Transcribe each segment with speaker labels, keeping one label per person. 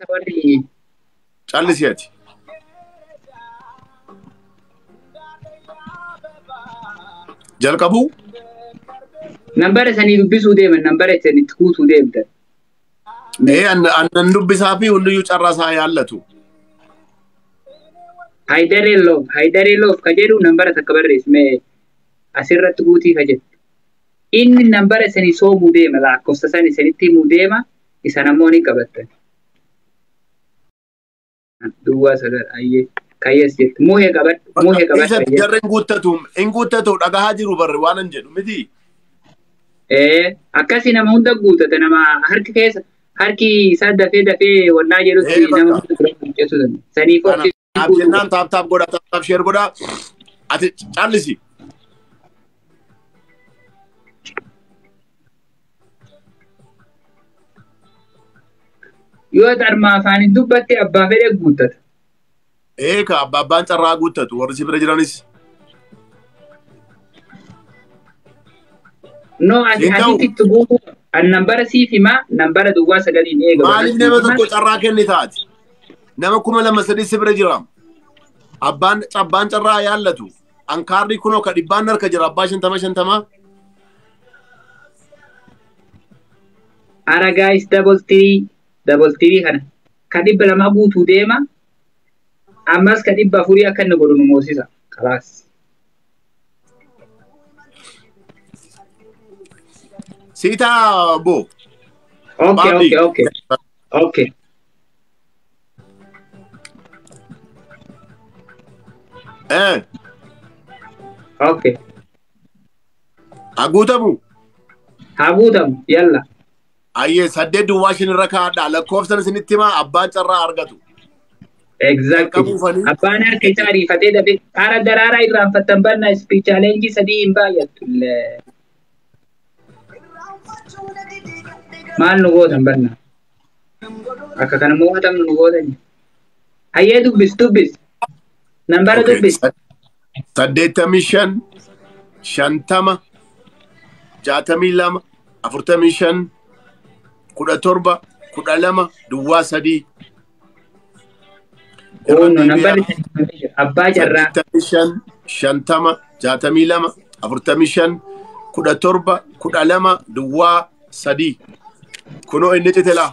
Speaker 1: warri
Speaker 2: callisiati. Jalqabu
Speaker 1: nambara sanii dubbisuu deeman nambara itti kuutuu deemtan.
Speaker 2: Annan dubbisaa fi hundiyyuu carraasaa yaallatu.
Speaker 1: Haydaree loof ka jedhu nambara takka barreessime asirratti guutii ka jettu. Inni nambara sanii soomuu deema lakkoofsa san isinitti himuu deema isan ammoo ni qabattan. Duwwaa sagal ayyee kayyees jettu muuhee qabadhu.
Speaker 2: Jarri hin guuttatu dhagahaa jiru barre waan hin jedhu miti.
Speaker 1: Akkasii nama hunda guuttata nama harki isaa dafee wannaa jedhutti nama hunda guuttatu danda'a. Sanii kooti.
Speaker 2: Jennaan taap godha taap sheer godha ati callisi.
Speaker 1: Yoo dharmaa afaaniin dubbatte abbaa fedhe guuttata.
Speaker 2: Ka abbaan carraa guuttatu warri si bira jiranis.
Speaker 1: No, asitti guutuu an nambara siif himaa nambara duwwaa sagaliin eegamu.
Speaker 2: Maaliif nama tokko carraa kenni taati? Nama 2,300 si bira jira. Abbaan carraa yaallatu. Ankaarri kunoo ka dhibbaan harka jira abbaa 50.
Speaker 1: Ara guys double three kana ka 200 guutuu deema. Ammas ka 400 akka inni godhu nu moosisa. Kalaas.
Speaker 2: Sita bo.
Speaker 1: Okay. Okay.
Speaker 2: Agutamu
Speaker 1: yalla.
Speaker 2: Ayye saddeet duwwaa shan irra kaadha lakkoofsan isinitti himaa abbaan carraa argatu.
Speaker 1: Exactly. Abbaan harka isaa ariifatee dafee haara daraaraa irraanfattan banna speech challenge sadii hin baay'attu. Maal nu gootan banna? Akka kana moo'atamnu nu gootan. Hayyee dubbis. Nambara dubbis.
Speaker 2: 85 50 62 45 17 12 duwwaa 3.
Speaker 1: Nambari abbaa carraa.
Speaker 2: 50 62 45 17 12 duwwaa 3. Kuno inni citela.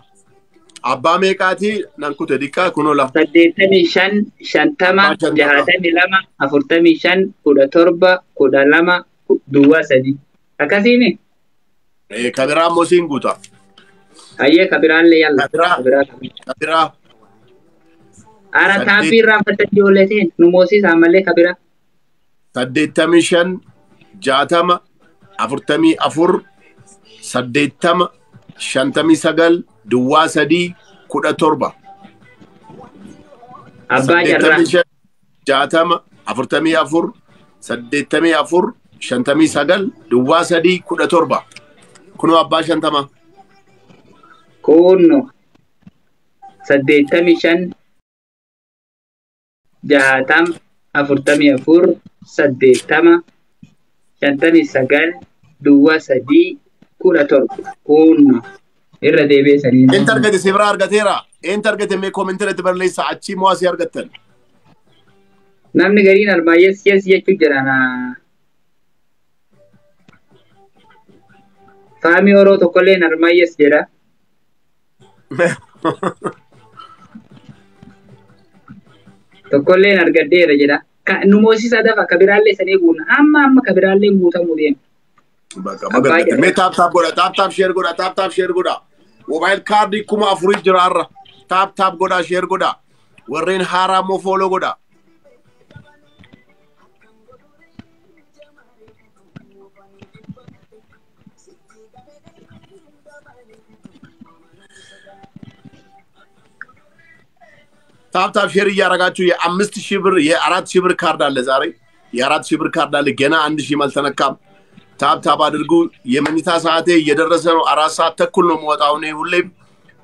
Speaker 2: Abbaa meeqaati nan kute dikkaa kuno la.
Speaker 1: 85 50 62 45 17 12 duwwaa 3. Akkasiini?
Speaker 2: Kabiraa mosiin guuta.
Speaker 1: Hayyee kabiraallee yalla.
Speaker 2: Kabiraa.
Speaker 1: Ara taappii irraanfatta ijoolletiin nu moosisaa malee kabiraa.
Speaker 2: 85 60 44 80 59 duwwaa 3 17.
Speaker 1: Abbaa carraa.
Speaker 2: 60 44 84 59 duwwaa 3 17. Kuno abbaa 50.
Speaker 1: Kunno 85 60 44 80 59 duwwaa 3 17. Kunno irra deebi'ee sanii.
Speaker 2: Enti argate si bira argateera. Enti argate mee koomentirratti barreessa achii moo asii argattan?
Speaker 1: Namni gariin armaa yes jechuu jirana. Faamii Oroo tokkollee armaa yes jedha. Tokkollee argaddeera jedha. Nu moosisa dafa kabiraallee sanii guuna. Amma kabiraallee guutamuu deema.
Speaker 2: Mee taap godha taap share godha. Mobile card 4,000 jira har'a. Taap godha share godha. Warreen haaraa moo follow godha. ታፕ ሼር እያረጋችሁ የ5,000 ብር የ4,000 ብር ካርድ አለ ዛሬ የ4,000 ብር ካርድ አለ ገና 1,000 አልተነካም። ታፕ አድርጉ። የመኝታ ሰዓቴ እየደረሰ ነው። 4 ሰዓት ተኩል ነው የምወጣው እኔ ሁሌም።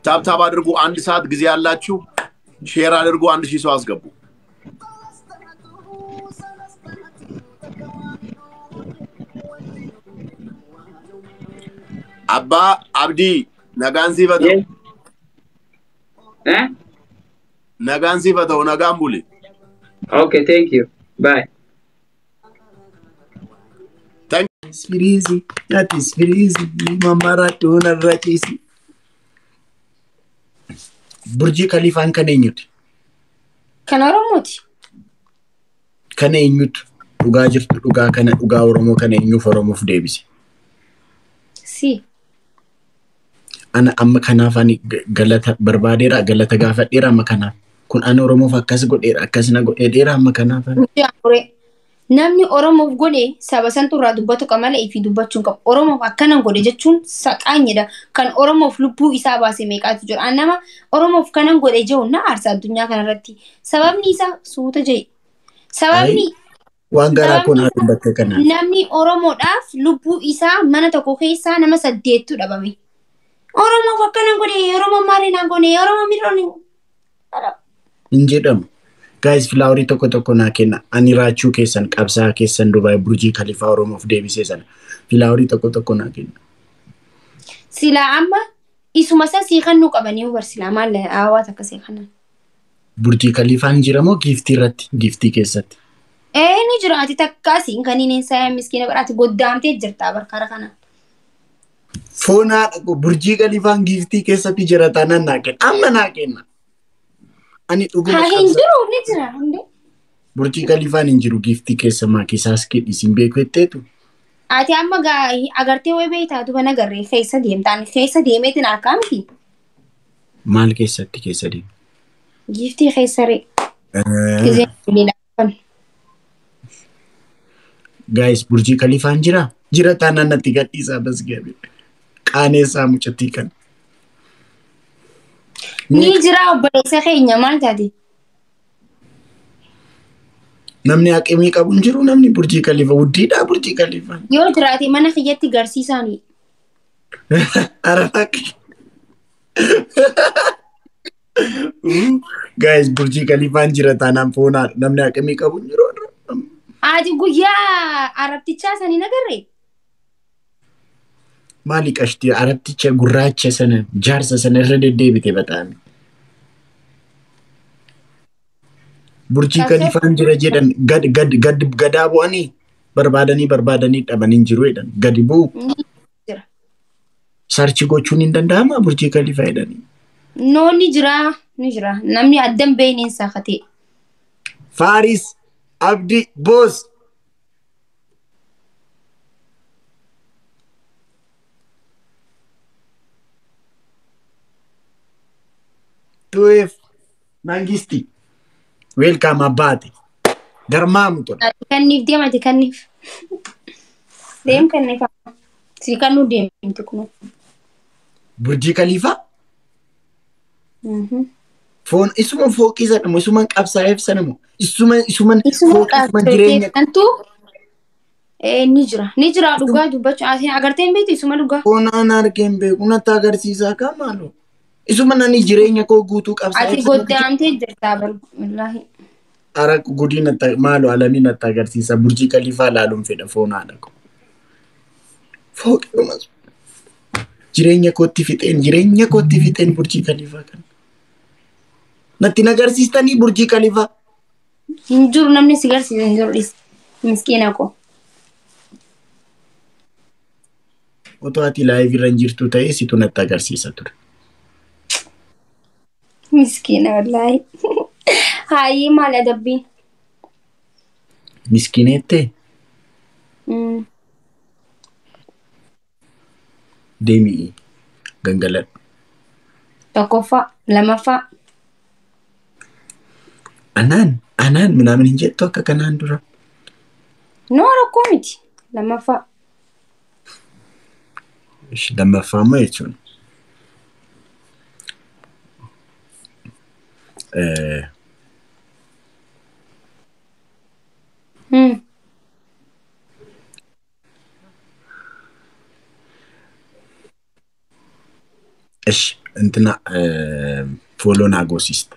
Speaker 2: ታፕ አድርጉ። 1 ሰዓት ጊዜ ያላችሁ ሼር አድርጉ። 1,000 ሰው አስገቡ። አባ አብዲ ነጋንሲ በቶ
Speaker 1: Eh?
Speaker 2: Nagaan siif haa ta'u, nagaan buli.
Speaker 1: Okay, thank you. Bye.
Speaker 2: Spirizi, ati spirizi, mamaratona rachisi. Burji Khalifaan kan eenyuti?
Speaker 3: Kan Oromooti.
Speaker 2: Kan eenyutu dhugaa jirtu dhugaa kana dhugaa Oromoo kana eenyuuf Oromoof deebise?
Speaker 3: Si.
Speaker 2: Ana amma kanaaf ani galata barbaadeera galata gaafadheera amma kanaaf. Kun ani Oromoof akkas godheera akkas na godheera amma kanaaf.
Speaker 3: Namni Oromoof godhe saba santu irraa dubbatu qamala ifi dubbachuun qabu. Oromoof akkanan godhe jechuun saqaanyedha. Kan Oromoof lubbuu isaa baase meeqaatu jira. An nama Oromoof kanan godhe jehu na aarsa addunyaa kanarratti. Sababni isaa suuta jehe. Sababni
Speaker 2: waan garaa kun haa dubbatte kanaan.
Speaker 3: Namni Oromoodhaaf lubbuu isaa mana tokko keessaa nama 8tu dhabame. Oromoof akkanan godhe Oromoo maaliin haa godhe Oromoo miidhoon
Speaker 2: hin jedhamu. Guys, Flowery tokko naa kenna. Ani raachuu keessan qabsaa keessan Dubai Burji Khalifa Oromoof deebisee sana. Flowery tokko naa kenna.
Speaker 3: Sila amma isuma isa siikannuu qabanii hubarsila maal hawaasa akkasii kanan.
Speaker 2: Burji Khalifaan jira moo giiftii irratti? Giiftii keessatti.
Speaker 3: Ni jira ati takkaasiin kaniin isaa miskiina badhaati goddaamtee jirta barkara kana.
Speaker 2: Foonaa Burji Khalifaan giiftii keessatti jira taanaan naa kenna. Amma naa kenna. Ani dhuguma
Speaker 3: hin jiru ni jira hunde.
Speaker 2: Burji Khalifaan hin jiru giiftii keessa maakisaas isin beeku jetteetu.
Speaker 3: Ati amma agartee way beektaa duba nagarree keessa deemtaan keessa deemeetiin harkaa miti.
Speaker 2: Maal keessatti keessa deemu?
Speaker 3: Giiftii keessa ree.
Speaker 2: Guys, Burji Khalifaan jira? Jira taanaan natti gadhiisaa bas gabe. Qaaneessaa mucattii kan.
Speaker 3: Ni jira obboleessa keenya maal taate?
Speaker 2: Namni haqimii qabu hin jiru namni Burji Khalifa wuddiidha Burji Khalifa.
Speaker 3: Yoo jiraate mana kiyyatti garsiisaani.
Speaker 2: Arafaki. Guys, Burji Khalifaan jira taanaan foonaa namni haqimii qabu hin jiru.
Speaker 3: Ati guyyaa Arabtichaa sanii nagarree?
Speaker 2: Maali qashtii Arabticha gurraacha sana jaarsa sana irra deddeebite bataame. Burji Khalifaan jira jedhan gadaa bu'anii barbaadanii dhabanii jiru jedhan gadi bu'u. Sarchi gochuun hin danda'ama Burji Khalifa jedhanii.
Speaker 3: No ni jira namni addan beeyniin saakate.
Speaker 2: Faris Abdi Boss. Tuef Mangisti. Welcome Abati. Garmaamu tola.
Speaker 3: Kanniif deemati kanniif. Deem kanniif. Si kannu deemti kun.
Speaker 2: Burji Khalifa? Foon isuma fooqisa dhamo isuma qabsaa'eef sanamo isuma fooqisuma jireenya
Speaker 3: kantu ni jira dhugaa dubbachuu asiin agarteen beektu isuma dhugaa.
Speaker 2: Foonaan argeen beeku natti agarsiisaa kaamaalo. Isuma nani jireenya koo guutuu qabsaa'eef.
Speaker 3: Ati goddaamtee jirtaa wallaahi.
Speaker 2: Ara gudii natti maalo alamii natti agarsiisa Burji Khalifa laaluun fedha foonaadha. Fooqinumas. Jireenya kootti fixeen Burji Khalifa kan. Natti nagarsiistanii Burji Khalifa.
Speaker 3: Hin jiru namni si garsiisa hin jiru miskiina koo.
Speaker 2: Otoo ati live irra jirtu ta'ee situ natti agarsiisa ture.
Speaker 3: Miskiina wallaahi. Haayii maal adabbiin?
Speaker 2: Miskiineettee? Deemii gangaladhu.
Speaker 3: Tokkoffaa lamaffaa.
Speaker 2: Anaan ምናምን hin jettu akka kanaan dura.
Speaker 3: No rakkoo miti. Lamaffaa.
Speaker 2: Lammaffaa moo jechuun? እሺ እንትና ፎሎን አጎሲስት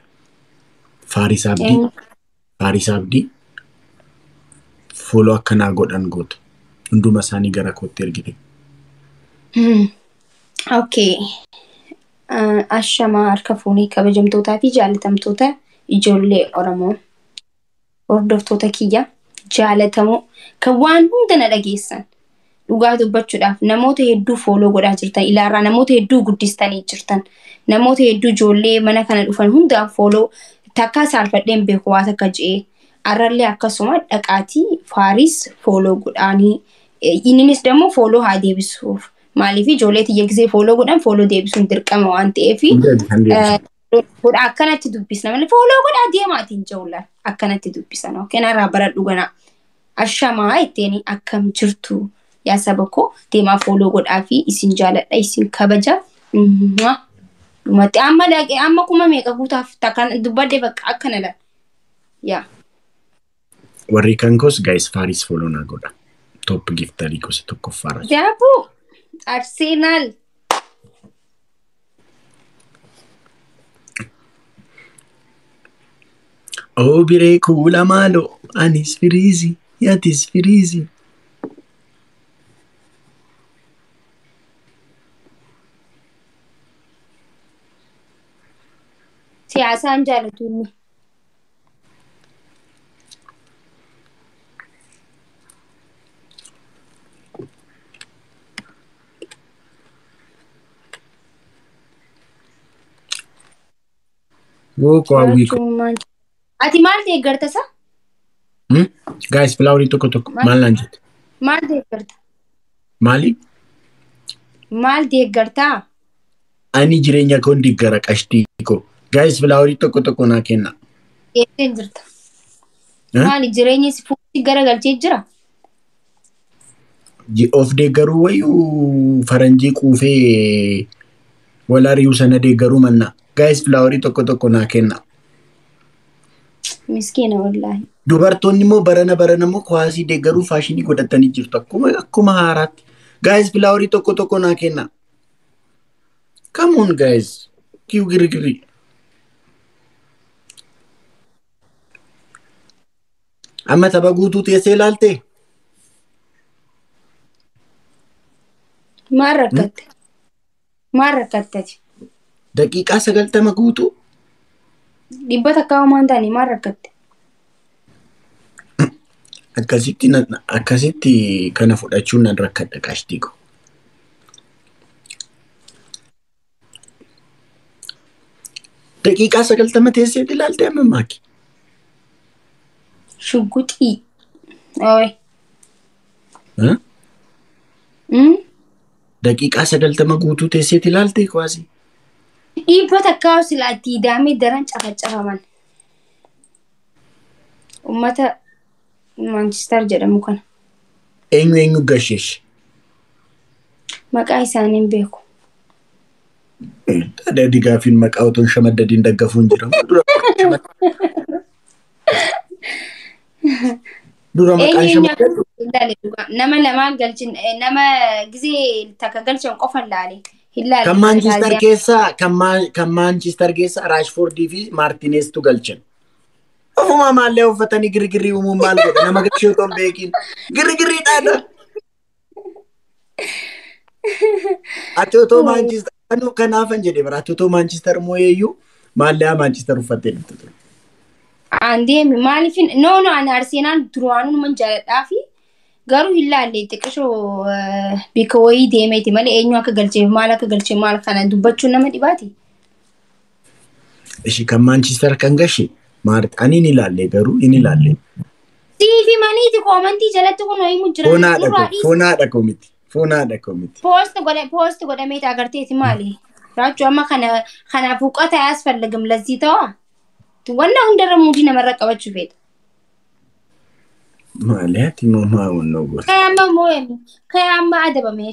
Speaker 2: Faris Abdi follow akkana godhan gootu hunduma isaanii gara kootti ergite.
Speaker 3: Okay. Ashamaa harka fuunii kabajamtootaa fi jaalatamtoota ijoollee Oromoo hordoftoota kiyya jaalatamoo kan waan hunda na dhageessan dhugaa dubbachuudhaaf namoota hedduu fooloo godhaa jirtan ilaarraa namoota hedduu guddistanii jirtan namoota hedduu ijoollee mana kana dhufan hundaa fooloo takka saalfadheen beeku waa takka je'ee arrallee akkasuma dhaqaatii Faaris fooloo godhaanii inninis dammoo fooloo haa deebisuuf maaliif ijoollee tiyya gisee fooloo godhan fooloo deebisuun dirqama waan ta'eef godha akkanatti dubbisna malee fooloo godhaa deemaatiin jawlaan akkanatti dubbisan kanarraa baradhu ganaa ashamaa ittiin akkam jirtu yaa saba koo deemaa fooloo godhaa fi isin jaaladha isin kabaja dhumatti amma kuma meeqa guutaaf takkan dubbadde bakka akkana la yaa
Speaker 4: warri kan kos guys Faaris fooloo na godha top giftarii gosa tokkoffaarra
Speaker 3: Jaabu Arsenal
Speaker 4: Oh biree kuula maaloo anis firiizi yaatis firiizi
Speaker 3: siyaasaan jaalatu inni
Speaker 4: Woko awiko.
Speaker 3: Ati maal deeggarta sa?
Speaker 4: Guys, flower tokko maal lanjut.
Speaker 3: Maal deeggarta?
Speaker 4: Maali?
Speaker 3: Maal deeggarta?
Speaker 4: Ani jireenya koo deeggara qashtii ko. Guys, flower tokko naa kenna.
Speaker 3: Eesseen jirta? Maali jireenyi si fuutti garagalchee jira?
Speaker 4: Of deeggaruu wayyuu faranjii quufee walaariyu sana deeggaruu manna. Guys, flower tokko naa kenna.
Speaker 3: Miskiina wallahi.
Speaker 4: Dubartoonni immoo barana immoo kwaasii deeggaruu faashinii godhatanii jirtu akkuma haaraatti. Guys, flower tokko naa kenna. Come on guys. Kiu girigiri. Amma tapha guutuu teessee ilaalte?
Speaker 3: Maal rakkatte?
Speaker 4: Daqiiqaa 90 guutuu?
Speaker 3: Dhibba takka homaan taane maal rakkatte?
Speaker 4: Akkasitti kana fudhachuun nan rakkadha qashtii ko. Daqiiqaa 90 teessee ilaalte amma maaki?
Speaker 3: Shugguxii. Oye.
Speaker 4: Daqiiqaa 90 guutuu teessee ilaalte kwaasi?
Speaker 3: Dhibba takka silaatti daamee daran cafacafaman. Ummata Manchester jedhamu kana.
Speaker 4: Eenyu gasheesh?
Speaker 3: Maqaa isaaniin beeku.
Speaker 4: Adadi gaafiin maqaa otoon shamaddadiin daggafuun jiramu. Dura maqaan shamaddadu.
Speaker 3: Nama lamaan galchin nama gizee takka galchan qofan laale.
Speaker 4: Kan Manchester keessa Rashford fi Martinez tu galchan. Ofuma maallee uffatanii girgirrii uumuun maal godha nama gashee otoo hin beekin girgirriidhaadha. Ati otoo Manchester kanaafan jedhee bara ati otoo Manchester mooyeyyuu maallee Manchester uffattee dhufte ture.
Speaker 3: Andeemi maaliifin no ani Arsenal duraanuu man jaaladhaa fi garuu hin laalle xiqqishoo bika wayii deemeeti malee eenyu akka galchee maal kana dubbachuun nama dhibaati.
Speaker 4: Ishi kan Manchester kan gashi ani ni laalle garuu inni laalle.
Speaker 3: TV maniiti koomantii jalatti kun wayii mujjira.
Speaker 4: Foonaadha komiti.
Speaker 3: Post godhamee agarteeti maali? Raachuu amma kana buuqata yaasfallagam lazzii ta'a. Wanna hundarra muudii namarra qabachuu fedha.
Speaker 4: Maali ati moo maa wannoo gosa?
Speaker 3: Kaya amma adabame.